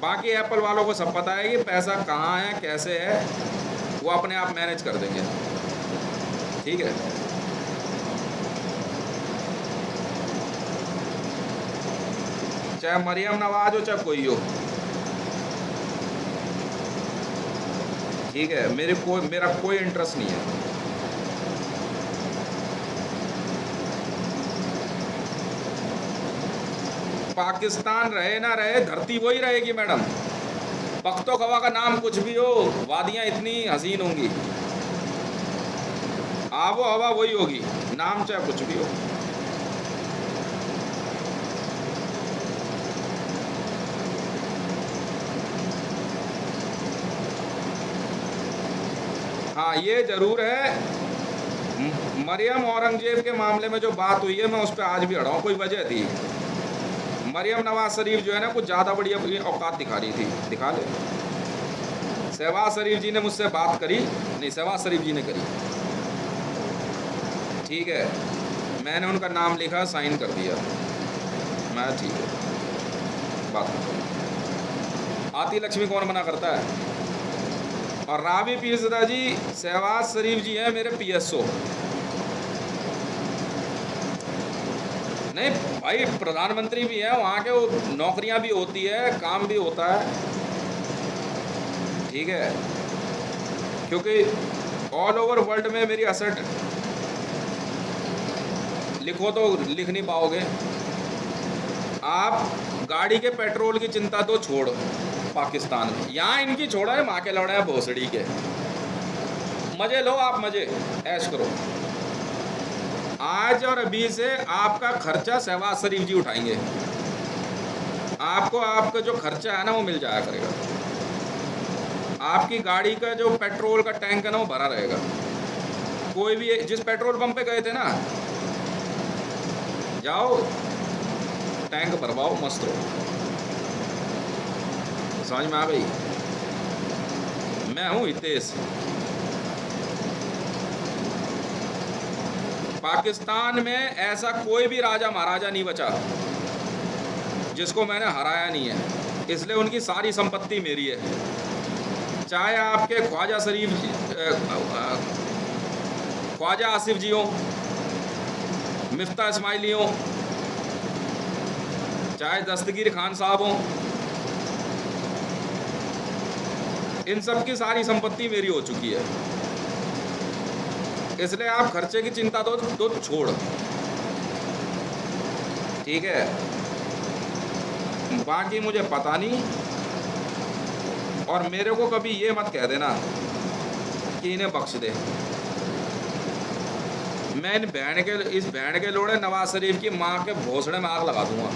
बाकी एप्पल वालों को सब पता है कि पैसा कहाँ है, कैसे है, वो अपने आप मैनेज कर देंगे। ठीक है। चाहे मरियम नवाज हो चाहे कोई हो, ठीक है, मेरा कोई इंटरेस्ट नहीं है। पाकिस्तान रहे ना रहे, धरती वही रहेगी मैडम। पख्तो खवा का नाम कुछ भी हो, वादियां इतनी हसीन होंगी, आबो हवा वही होगी, नाम चाहे कुछ भी हो। हाँ ये जरूर है, मरियम औरंगजेब के मामले में जो बात हुई है, मैं उस पर आज भी अड़ा हूँ। कोई वजह थी, मरियम नवाज शरीफ जो है ना, कुछ ज़्यादा बड़ी अपनी औकात दिखा रही थी, दिखा ले। शहबाज शरीफ जी ने मुझसे बात करी, नहीं शहबाज शरीफ जी ने करी, ठीक है, मैंने उनका नाम लिखा, साइन कर दिया, मैं ठीक है बात कर। आती लक्ष्मी कौन मना करता है। और राबी पीरज़ादा जी, शहबाज शरीफ जी हैं मेरे PSO। नहीं भाई, प्रधानमंत्री भी है वहाँ के, वो नौकरियाँ भी होती है, काम भी होता है, ठीक है, क्योंकि ऑल ओवर वर्ल्ड में मेरी असेट लिखो तो लिख नहीं पाओगे आप। गाड़ी के पेट्रोल की चिंता तो छोड़, पाकिस्तान में, यहाँ इनकी छोड़ा है, माँ के लौड़ा है भोसड़ी के। मज़े लो आप, मज़े ऐश करो। आज और अभी से आपका खर्चा शहबाज शरीफ जी उठाएंगे, आपको आपका जो खर्चा है ना वो मिल जाया करेगा। आपकी गाड़ी का जो पेट्रोल का टैंक है ना वो भरा रहेगा। कोई भी जिस पेट्रोल पंप पे गए थे ना, जाओ टैंक भरवाओ, मस्त रहो। समझ में आ गई। मैं हूँ हितेश। पाकिस्तान में ऐसा कोई भी राजा महाराजा नहीं बचा जिसको मैंने हराया नहीं है, इसलिए उनकी सारी संपत्ति मेरी है। चाहे आपके ख्वाजा शरीफ जी, ख्वाजा आसिफ जी हो, मिफ्ता इस्माइली हो, चाहे दस्तगीर खान साहब हो, इन सब की सारी संपत्ति मेरी हो चुकी है। इसलिए आप खर्चे की चिंता तो छोड़, ठीक है। बाकी मुझे पता नहीं, और मेरे को कभी ये मत कह देना कि इन्हें बख्श दे। मैं इस बैंड के लोड़े नवाज शरीफ की माँ के भोसड़े में आग लगा दूंगा।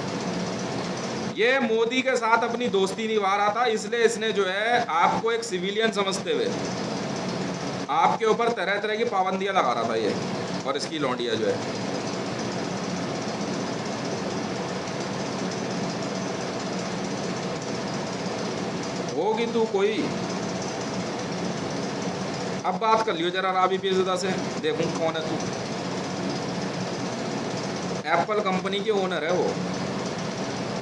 ये मोदी के साथ अपनी दोस्ती निभा रहा था, इसलिए इसने जो है आपको एक सिविलियन समझते हुए आपके ऊपर तरह तरह की पाबंदियां लगा रहा था ये, और इसकी लौंडिया जो है। होगी तू कोई, अब बात कर लियो जरा राबी पीरज़ादा से, देखूं कौन है तू। एप्पल कंपनी के ओनर है वो,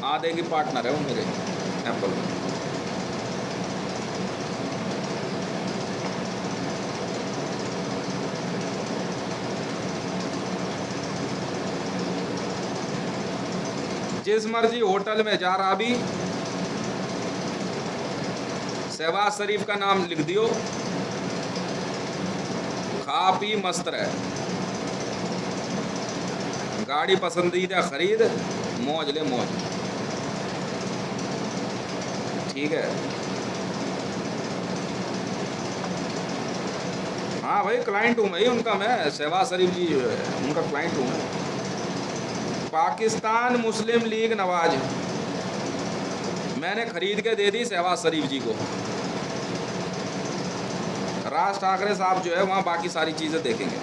आधे की पार्टनर है वो मेरे एप्पल में। जिस मर्जी होटल में जा रहा भी, शहबाज शरीफ का नाम लिख दियो, खा पी मस्त रहे, गाड़ी पसंदीदा खरीद, मौज ले मौज, ठीक है। हाँ भाई, क्लाइंट हूँ भाई उनका, मैं शहबाज शरीफ जी जो है उनका क्लाइंट हूँ मैं। पाकिस्तान मुस्लिम लीग नवाज मैंने खरीद के दे दी शहबाज शरीफ जी को। राज ठाकरे साहब जो है वहाँ बाकी सारी चीज़ें देखेंगे।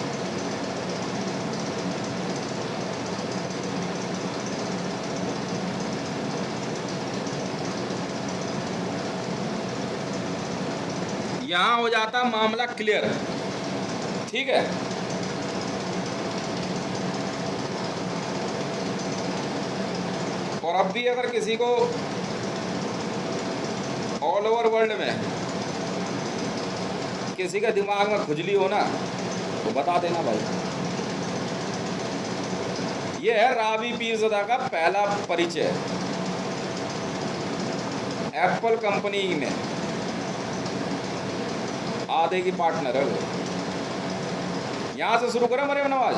यहाँ हो जाता मामला क्लियर, ठीक है। और अब भी अगर किसी को ऑल ओवर वर्ल्ड में किसी के दिमाग में खुजली हो ना तो बता देना भाई। ये है रावी पीरज़ादा का पहला परिचय एप्पल कंपनी में, आधे की पार्टनर है वो। यहाँ से शुरू करें मरियम नवाज।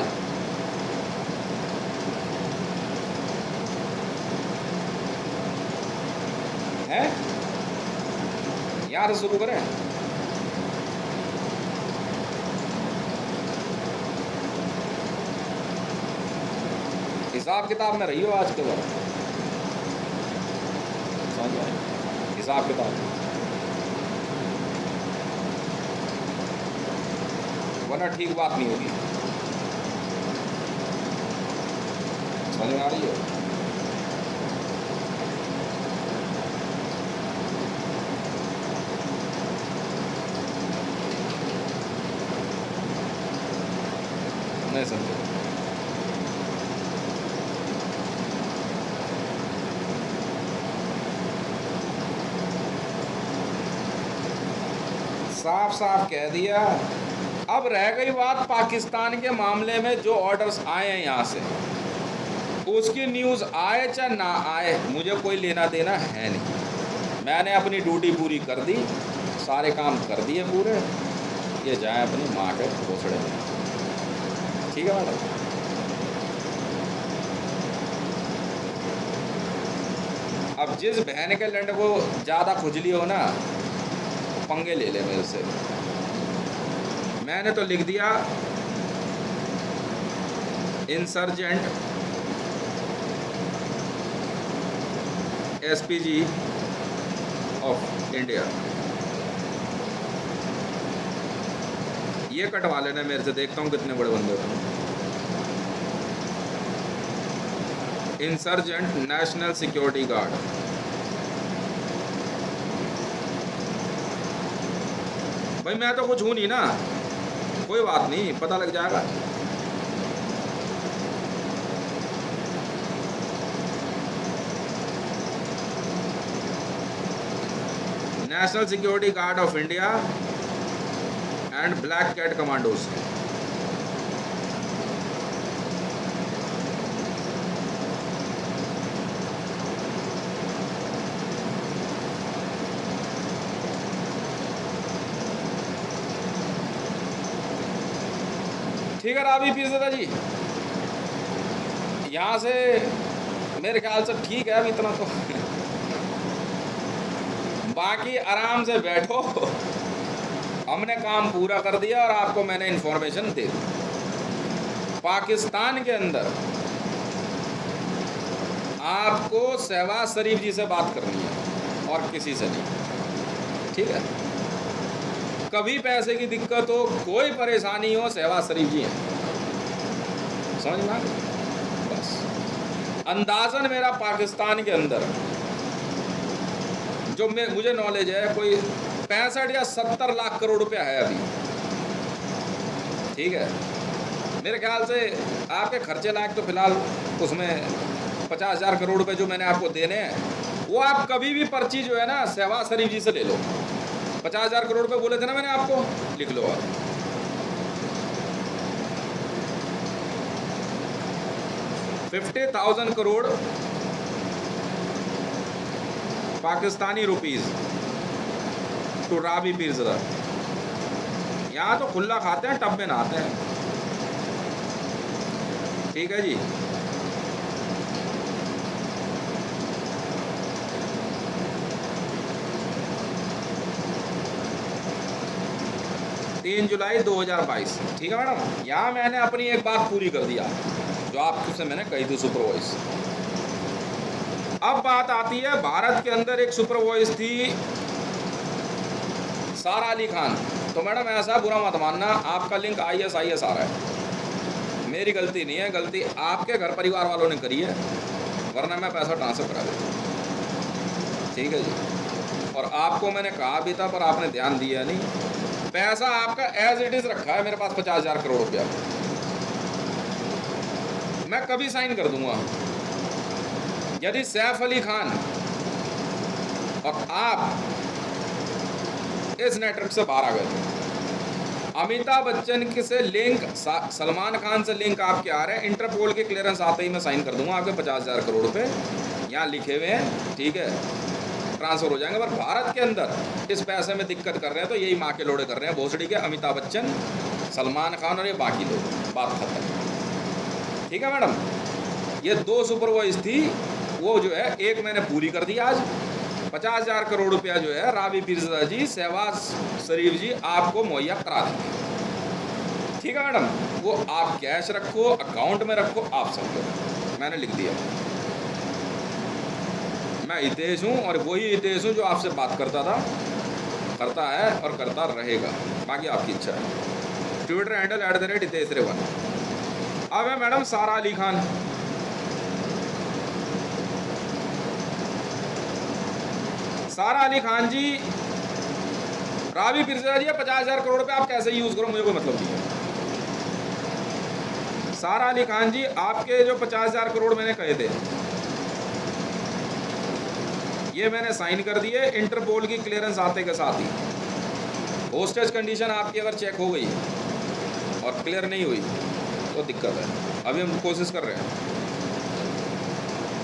है यहाँ से शुरू करें। हिसाब किताब में रही हो आज के बाद, समझ आए हिसाब किताब, वरना ठीक बात नहीं होगी। समझ में आ रही है। नहीं समझे। साफ साफ कह दिया। अब रह गई बात पाकिस्तान के मामले में, जो ऑर्डर्स आए हैं यहाँ से, उसकी न्यूज़ आए चाहे ना आए मुझे कोई लेना देना है नहीं। मैंने अपनी ड्यूटी पूरी कर दी, सारे काम कर दिए पूरे, ये जाए अपनी माँ के घोंसड़े में। ठीक है मैडम। अब जिस बहन के लंड को ज़्यादा खुजली हो ना, पंगे ले ले मेरे से। मैंने तो लिख दिया इंसर्जेंट एसपीजी ऑफ इंडिया। ये कटवा लेना मेरे से, देखता हूँ कितने बड़े बंदे हो। Insurgent national security guard. भाई मैं तो कुछ हूँ नहीं ना, कोई बात नहीं, पता लग जाएगा। National security guard of India and black cat commandos. ठीक है रावी पीरज़ादा जी, यहाँ से मेरे ख्याल से ठीक है अब इतना तो। बाकी आराम से बैठो, हमने काम पूरा कर दिया और आपको मैंने इन्फॉर्मेशन दे दी। पाकिस्तान के अंदर आपको शहबाज शरीफ जी से बात करनी है और किसी से नहीं, ठीक है। कभी पैसे की दिक्कत हो, कोई परेशानी हो, शहबाज शरीफ जी हैं, समझ में आ गई। बस अंदाज़न मेरा पाकिस्तान के अंदर जो मुझे नॉलेज है, कोई 65 या 70 लाख करोड़ रुपया है अभी, ठीक है। मेरे ख्याल से आपके खर्चे लायक तो फिलहाल उसमें 50,000 करोड़ रुपए जो मैंने आपको देने हैं, वो आप कभी भी पर्ची जो है ना शहबाज शरीफ जी से ले लो। 50,000 करोड़ रुपए बोले थे ना मैंने आपको, लिख लो आप। $50,000 करोड़ पाकिस्तानी रुपीस टू रावी पीरज़ादा। यहाँ तो खुला खाते हैं, टब में नहाते हैं, ठीक है जी। 3 जुलाई 2022। ठीक है मैडम, यहाँ मैंने अपनी एक बात पूरी कर दिया जो आपसे मैंने कही थी, सुपरवाइज। अब बात आती है, भारत के अंदर एक सुपरवाइज थी सारा अली खान। तो मैडम ऐसा बुरा मत मानना, आपका लिंक ISIS आ रहा है, मेरी गलती नहीं है, गलती आपके घर परिवार वालों ने करी है, वरना मैं पैसा ट्रांसफ़र करा देता। ठीक है जी, और आपको मैंने कहा भी था पर आपने ध्यान दिया नहीं। पैसा आपका एज इट इज़ रखा है मेरे पास 50,000 करोड़ रुपया, मैं कभी साइन कर दूंगा। यदि सैफ अली खान और आप इस नेटवर्क से बाहर आ गए, अमिताभ बच्चन के से लिंक, सलमान खान से लिंक आपके आ रहे हैं, इंटरपोल के क्लियरेंस आते ही मैं साइन कर दूंगा, आपके 50,000 करोड़ रुपए यहाँ लिखे हुए हैं, ठीक है, ट्रांसफ़र हो जाएंगे। पर भारत के अंदर इस पैसे में दिक्कत कर रहे हैं तो यही माँ के लोड़े कर रहे हैं भोसड़ी के, अमिताभ बच्चन, सलमान खान और ये बाकी लोग, बात खत्म। ठीक है मैडम, ये 2 सुपरवाइज थी, वो जो है एक मैंने पूरी कर दी आज। 50,000 करोड़ रुपया जो है रावी पीरज़ादा जी, शहबाज शरीफ जी आपको मुहैया करा देंगे। ठीक है मैडम, वो आप कैश रखो, अकाउंट में रखो, आप समझो, मैंने लिख दिया। मैं हितेश हूँ और वही हितेश हूँ जो आपसे बात करता था, करता है और करता रहेगा, बाकी आपकी इच्छा है। ट्विटर हैंडल @हितेश1। अब है मैडम सारा अली खान। सारा अली खान जी, रावी पीरज़ादा जी, 50,000 करोड़ रुपए आप कैसे यूज़ करो मुझे कोई मतलब नहीं है। सारा अली खान जी, आपके जो 50,000 करोड़ मैंने कहे थे, ये मैंने साइन कर दिए इंटरपोल की क्लियरेंस आते के साथ ही। होस्टेज कंडीशन आपकी अगर चेक हो गई और क्लियर नहीं हुई तो दिक्कत है। अभी हम कोशिश कर रहे हैं।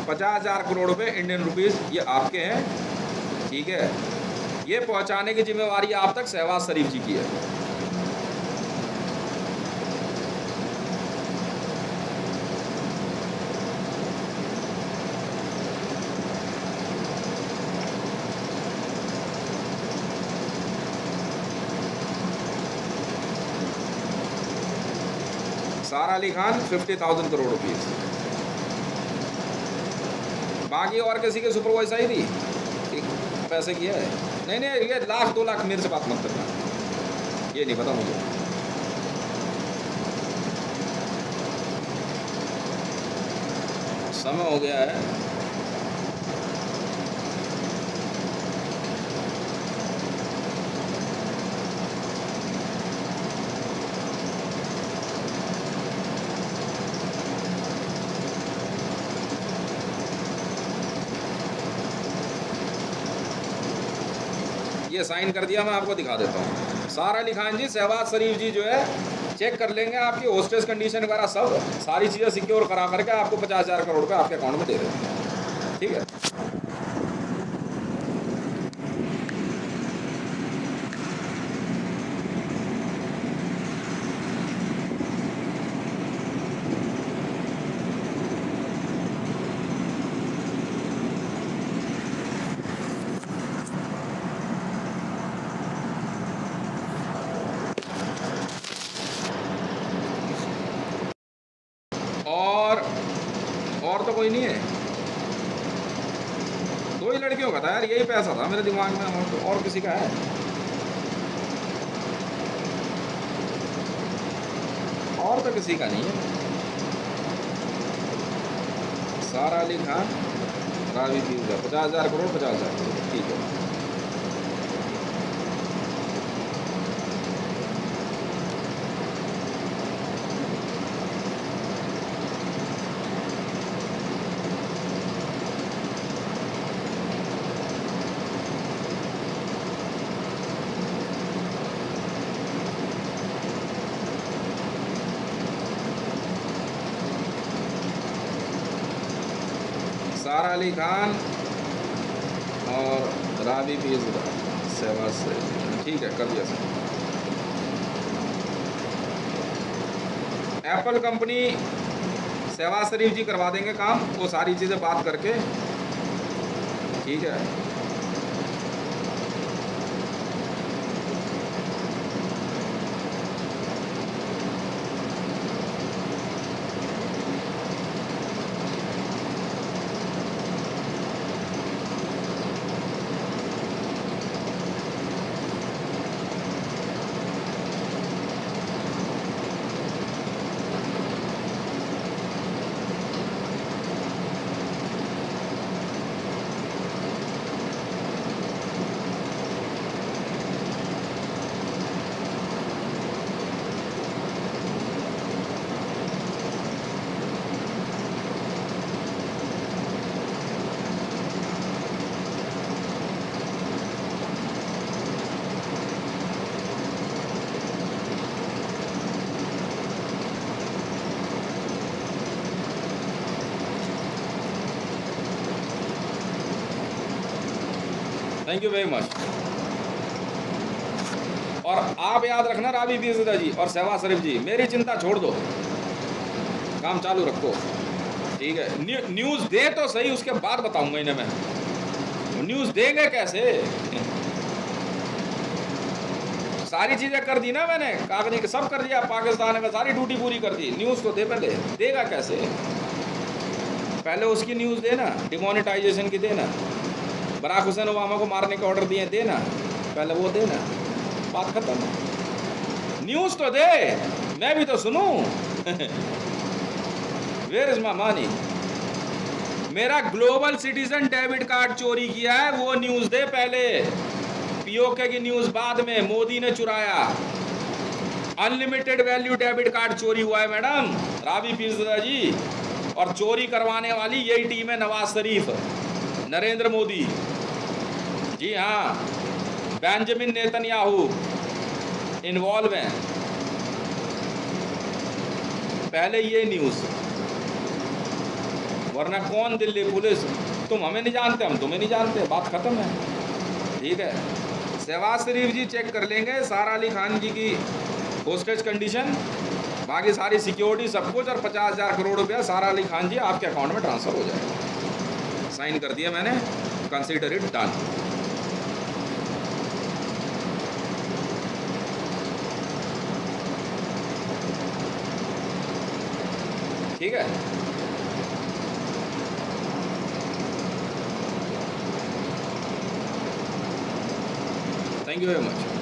50,000 करोड़ रुपए इंडियन रुपीज़ ये आपके हैं, ठीक है, ये पहुंचाने की जिम्मेवारी आप तक शहबाज शरीफ जी की है। सारा अली खान 50,000 करोड़ रुपीज़। बाकी और किसी के सुपरवाइज आई थी पैसे किया है? नहीं, ये 1,00,000 2,00,000 मेरे से बात मत करना, ये नहीं पता मुझे। समय हो गया है। ये साइन कर दिया, मैं आपको दिखा देता हूँ। सारा अली खान जी, शहबाज शरीफ जी जो है चेक कर लेंगे आपकी होस्टेज कंडीशन वगैरह, सब सारी चीज़ें सिक्योर करा करके आपको 50,000 करोड़ रुपये आपके अकाउंट में दे देंगे। ठीक है, और तो कोई नहीं है, 2 ही लड़कियों का था यार, यही पैसा था मेरे दिमाग में, और किसी का है? और तो किसी का नहीं है। सारा अली खान, रावी पीरज़ादा, 50,000 करोड़, 50,000 करोड़, ठीक है। सारा अली खान और रावी पीरज़ादा, शहबाज शरीफ, ठीक है, कर दिया सर। एप्पल कंपनी, शहबाज शरीफ जी करवा देंगे काम, वो सारी चीज़ें बात करके, ठीक है। Thank you very much. और आप याद रखना राबी पीरज़ादा जी और शहबाज शरीफ जी, मेरी चिंता छोड़ दो, काम चालू रखो, ठीक है। न्यूज़ दे तो सही, उसके बाद बताऊंगा इन्हें मैं, न्यूज़ देंगे कैसे? सारी चीज़ें कर दी ना मैंने, कागजी के सब कर दिया, पाकिस्तान का सारी ड्यूटी पूरी कर दी, न्यूज़ तो दे, पहले देगा कैसे? पहले उसकी न्यूज़ देना, डिमोनेटाइजेशन की देना, बराक हुसैन ओबामा को मारने के ऑर्डर दिए, देना, पहले वो देना, बात खत्म। न्यूज़ तो दे, मैं भी तो सुनूं। Where is my money? मेरा ग्लोबल सिटीजन डेबिट कार्ड चोरी किया है, वो न्यूज़ दे पहले, पीओके की न्यूज़ बाद में, मोदी ने चुराया। अनलिमिटेड वैल्यू डेबिट कार्ड चोरी हुआ है मैडम राबी पीरज़ादा जी, और चोरी करवाने वाली यही टीम है, नवाज शरीफ, नरेंद्र मोदी, जी हाँ, बेंजामिन नेतन्याहू इन्वॉल्व हैं। पहले ये न्यूज़, वरना कौन दिल्ली पुलिस, तुम हमें नहीं जानते, हम तुम्हें नहीं जानते, बात खत्म है, ठीक है। शहबाज शरीफ जी चेक कर लेंगे सारा अली खान जी की होस्टेज कंडीशन, बाकी सारी सिक्योरिटी सब कुछ, और 50,000 करोड़ रुपया सारा अली खान जी आपके अकाउंट में ट्रांसफ़र हो जाएगा। साइन कर दिया मैंने, कंसीडर इट डन। ठीक है, थैंक यू वेरी मच।